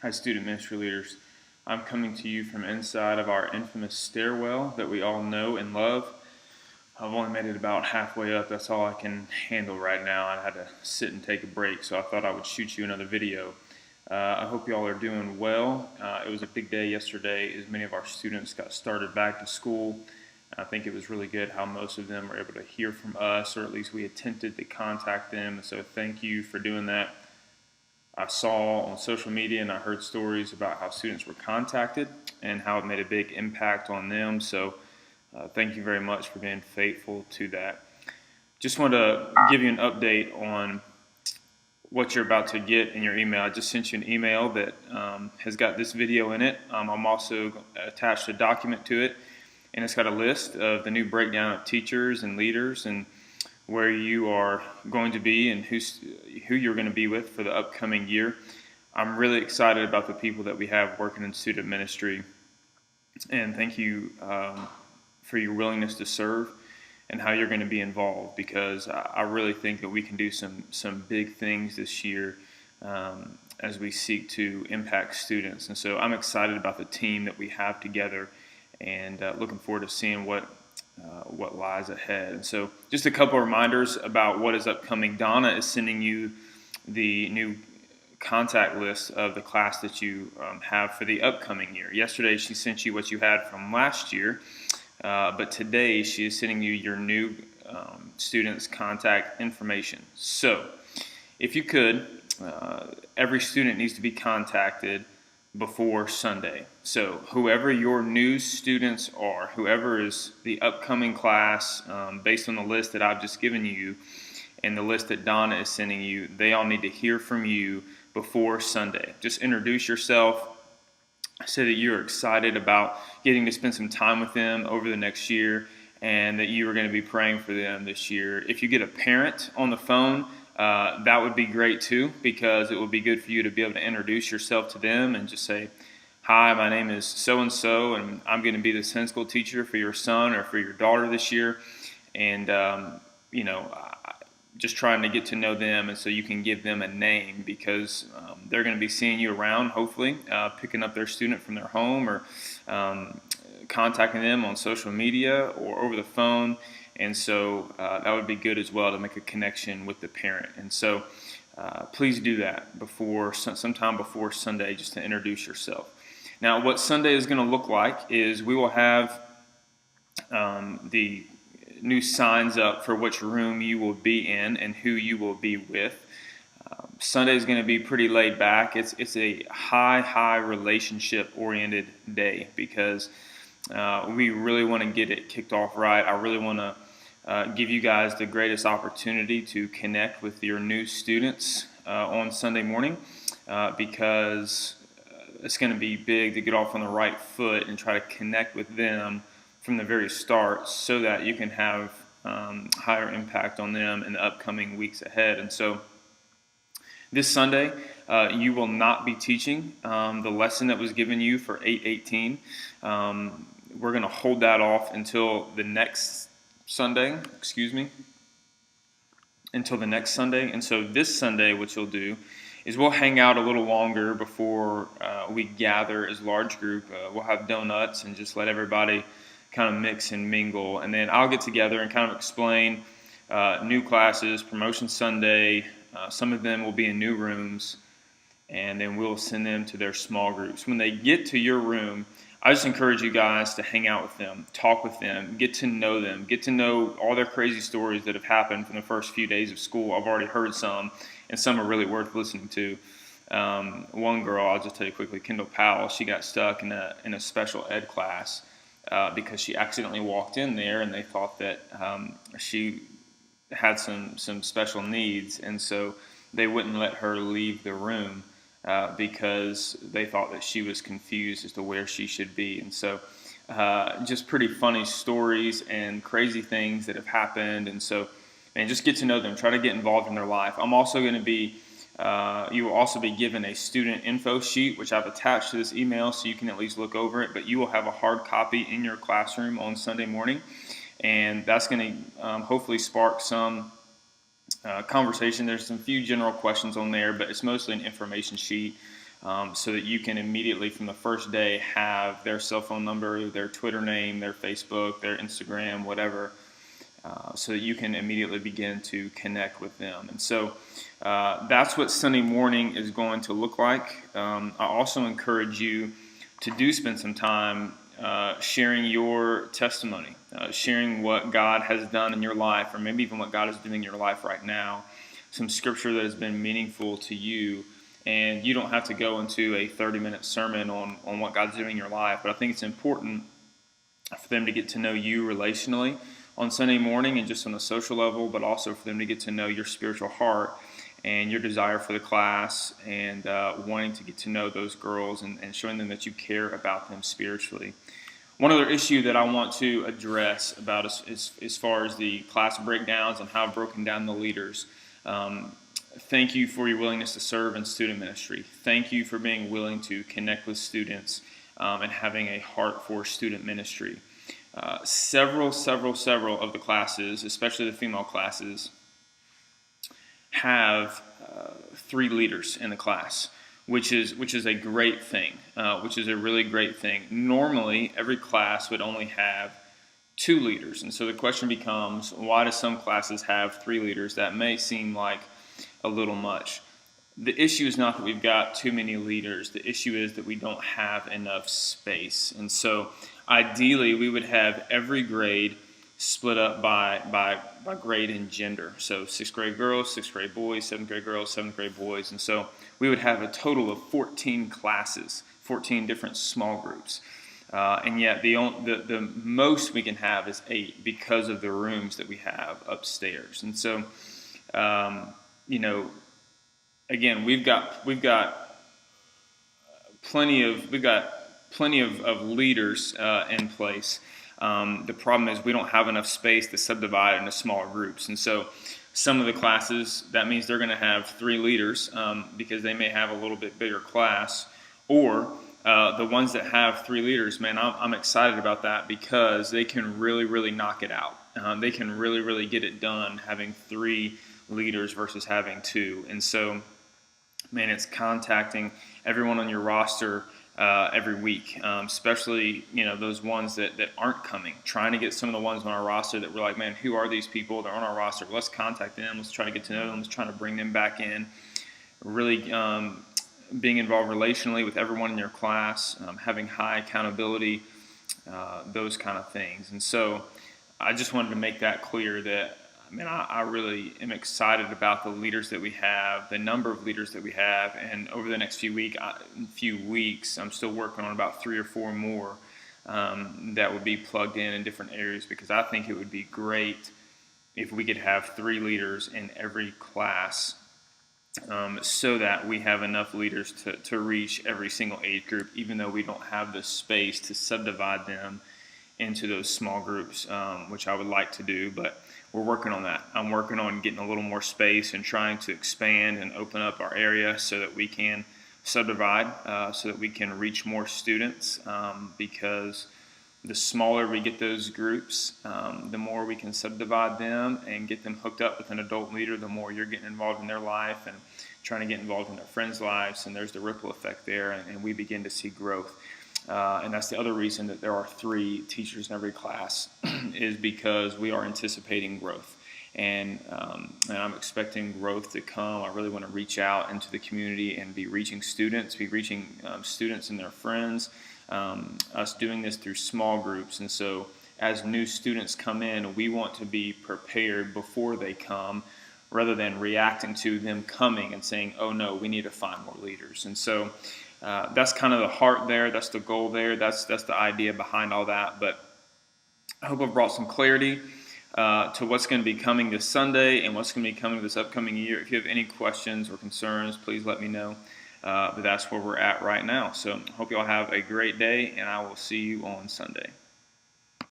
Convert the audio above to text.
Hi, student ministry leaders. I'm coming to you from inside of our infamous stairwell that we all know and love. I've only made it about halfway up. That's all I can handle right now. I had to sit and take a break, so I thought I would shoot you another video. I hope y'all are doing well. It was a big day yesterday as many of our students got started back to school. I think it was really good how most of them were able to hear from us, or at least we attempted to contact them. So thank you for doing that. I saw on social media and I heard stories about how students were contacted and how it made a big impact on them. So thank you very much for being faithful to that. Just want to give you an update on what you're about to get in your email. I just sent you an email that has got this video in it. I'm also attached a document to it, and it's got a list of the new breakdown of teachers and leaders and where you are going to be and who you're going to be with for the upcoming year. I'm really excited about the people that we have working in student ministry, and thank you for your willingness to serve and how you're going to be involved, because I really think that we can do some big things this year as we seek to impact students. And so I'm excited about the team that we have together, and looking forward to seeing what lies ahead. And so just a couple of reminders about what is upcoming. Donna is sending you the new contact list of the class that you have for the upcoming year. Yesterday she sent you what you had from last year, but today she is sending you your new students' contact information. So if you could, every student needs to be contacted before Sunday. So whoever your new students are, whoever is the upcoming class, based on the list that I've just given you and the list that Donna is sending you, they all need to hear from you before Sunday. Just introduce yourself, say that you're excited about getting to spend some time with them over the next year, and that you are going to be praying for them this year. If you get a parent on the phone, that would be great too, because it would be good for you to be able to introduce yourself to them and just say, hi, my name is so-and-so, and I'm going to be the Sunday school teacher for your son or for your daughter this year. And, just trying to get to know them, and so you can give them a name, because they're going to be seeing you around, hopefully, picking up their student from their home, or contacting them on social media or over the phone. And so that would be good as well to make a connection with the parent. And so please do that sometime before Sunday, just to introduce yourself. Now, what Sunday is going to look like is we will have the new signs up for which room you will be in and who you will be with. Sunday is going to be pretty laid back. It's a high relationship oriented day, because we really want to get it kicked off right. I really want to give you guys the greatest opportunity to connect with your new students on Sunday morning, because it's going to be big to get off on the right foot and try to connect with them from the very start, so that you can have higher impact on them in the upcoming weeks ahead. And so this Sunday, you will not be teaching the lesson that was given you for 8:18. We're going to hold that off until the next Sunday, until the next Sunday. And so this Sunday, what you'll do is we'll hang out a little longer before we gather as a large group. We'll have donuts and just let everybody kind of mix and mingle. And then I'll get together and kind of explain new classes, Promotion Sunday. Some of them will be in new rooms, and then we'll send them to their small groups. When they get to your room, I just encourage you guys to hang out with them, talk with them, get to know them, get to know all their crazy stories that have happened from the first few days of school. I've already heard some, and some are really worth listening to. One girl, I'll just tell you quickly, Kendall Powell, she got stuck in a special ed class because she accidentally walked in there, and they thought that she had some special needs, and so they wouldn't let her leave the room because they thought that she was confused as to where she should be. And so just pretty funny stories and crazy things that have happened. And so, and just get to know them, try to get involved in their life. I'm also going to be you will also be given a student info sheet, which I've attached to this email, so you can at least look over it. But you will have a hard copy in your classroom on Sunday morning, and that's going to hopefully spark some conversation. There's some few general questions on there, but it's mostly an information sheet so that you can immediately from the first day have their cell phone number, their Twitter name, their Facebook, their Instagram, whatever, so that you can immediately begin to connect with them. And so that's what Sunday morning is going to look like. I also encourage you to spend some time sharing your testimony, sharing what God has done in your life, or maybe even what God is doing in your life right now, some scripture that has been meaningful to you. And you don't have to go into a 30-minute sermon on what God's doing in your life, but I think it's important for them to get to know you relationally on Sunday morning and just on a social level, but also for them to get to know your spiritual heart and your desire for the class, and wanting to get to know those girls and showing them that you care about them spiritually. One other issue that I want to address about as far as the class breakdowns and how I've broken down the leaders. Thank you for your willingness to serve in student ministry. Thank you for being willing to connect with students and having a heart for student ministry. Several of the classes, especially the female classes, have 3 leaders in the class, which is a great thing, which is a really great thing. Normally, every class would only have 2 leaders, and so the question becomes, why do some classes have 3 leaders? That may seem like a little much. The issue is not that we've got too many leaders. The issue is that we don't have enough space. And so ideally we would have every grade split up by grade and gender. So 6th grade girls, 6th grade boys, 7th grade girls, 7th grade boys. And so we would have a total of 14 classes, 14 different small groups. And yet the most we can have is 8 because of the rooms that we have upstairs. And so again, we've got plenty of leaders in place. The problem is we don't have enough space to subdivide into smaller groups, and so some of the classes, that means they're going to have 3 leaders because they may have a little bit bigger class, or the ones that have 3 leaders, man, I'm excited about that because they can really knock it out. They can really get it done having 3 leaders versus having 2. And so, man, it's contacting everyone on your roster every week, especially those ones that aren't coming, trying to get some of the ones on our roster that we're like, man, who are these people? They're on our roster. Let's contact them. Let's try to get to know them. Let's try to bring them back in. Really being involved relationally with everyone in your class, having high accountability, those kind of things. And so I just wanted to make that clear that I really am excited about the leaders that we have, the number of leaders that we have, and over the next few weeks, I'm still working on about 3 or 4 more that would be plugged in different areas, because I think it would be great if we could have 3 leaders in every class, so that we have enough leaders to reach every single age group, even though we don't have the space to subdivide them into those small groups, which I would like to do, but we're working on that. I'm working on getting a little more space and trying to expand and open up our area so that we can subdivide, so that we can reach more students, because the smaller we get those groups, the more we can subdivide them and get them hooked up with an adult leader, the more you're getting involved in their life and trying to get involved in their friends' lives, and there's the ripple effect there, and we begin to see growth. And that's the other reason that there are 3 teachers in every class is because we are anticipating growth. And I'm expecting growth to come. I really want to reach out into the community and be reaching students and their friends, us doing this through small groups. And so as new students come in, we want to be prepared before they come, rather than reacting to them coming and saying, oh no, we need to find more leaders. And so that's kind of the heart there. That's the goal there. That's the idea behind all that. But I hope I've brought some clarity to what's going to be coming this Sunday and what's going to be coming this upcoming year. If you have any questions or concerns, please let me know. But that's where we're at right now. So I hope you all have a great day, and I will see you on Sunday.